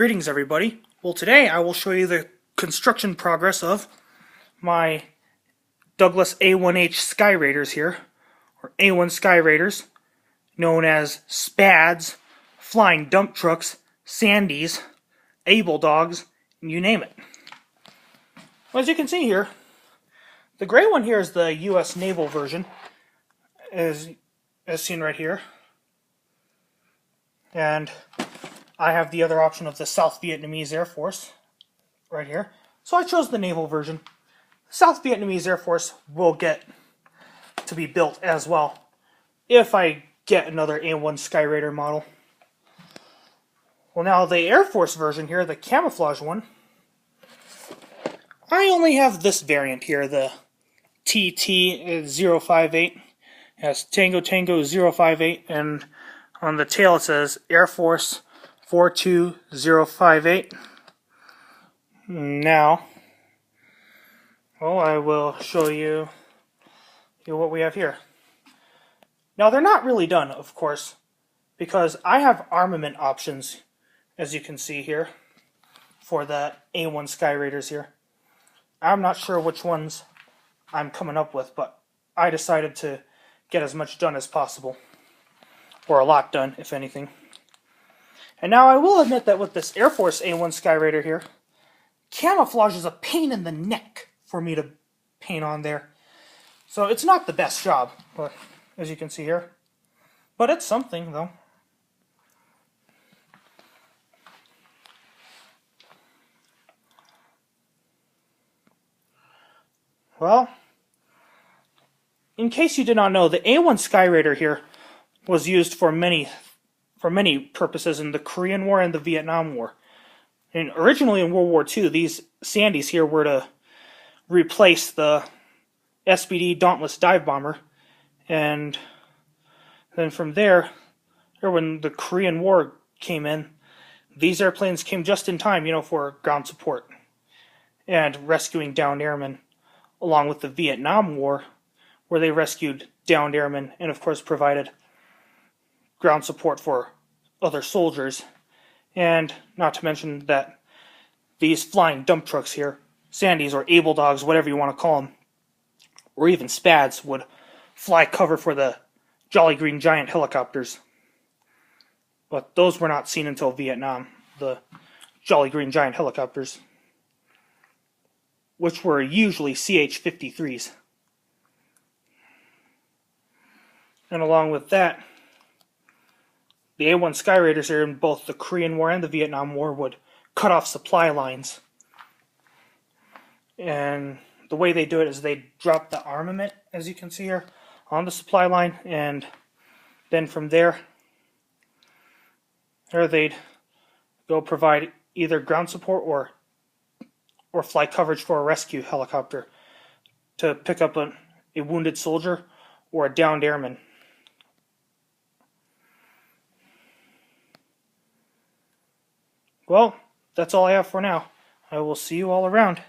Greetings everybody. Well, today I will show you the construction progress of my Douglas A1H Sky Raiders here, or A1 Sky Raiders, known as Spads, flying dump trucks, Sandies, Able Dogs, you name it. Well, as you can see here, the gray one here is the US Naval version, as seen right here. And I have the other option of the South Vietnamese Air Force right here. So I chose the naval version. The South Vietnamese Air Force will get to be built as well if I get another A1 Sky Raider model. Well, now the Air Force version here, the camouflage one, I only have this variant here, the TT058. It has Tango Tango 058, and on the tail it says Air Force 42058. Now, well, I will show you what we have here. Now, they're not really done, of course, because I have armament options, as you can see here, for the A1 Sky Raiders here. I'm not sure which ones I'm coming up with, but I decided to get as much done as possible, or a lot done, if anything. And now I will admit that with this Air Force A1 Sky Raider here, camouflage is a pain in the neck for me to paint on there. So it's not the best job, but as you can see here. But it's something, though. Well, in case you did not know, the A1 Sky Raider here was used for many purposes in the Korean War and the Vietnam War. And originally in World War II, these Sandies here were to replace the SBD Dauntless dive bomber. And then from there, when the Korean War came in, these airplanes came just in time, for ground support and rescuing downed airmen, along with the Vietnam War, where they rescued downed airmen and, of course, provided ground support for other soldiers. And not to mention that these flying dump trucks here, Sandies or Able Dogs, whatever you want to call them, or even Spads, would fly cover for the Jolly Green Giant helicopters. But those were not seen until Vietnam, the Jolly Green Giant helicopters, which were usually CH-53s. And along with that, the A1 Sky Raiders here in both the Korean War and the Vietnam War would cut off supply lines. And the way they do it is they drop the armament, as you can see here, on the supply line, and then from there they'd go provide either ground support or fly coverage for a rescue helicopter to pick up a wounded soldier or a downed airman. Well, that's all I have for now. I will see you all around.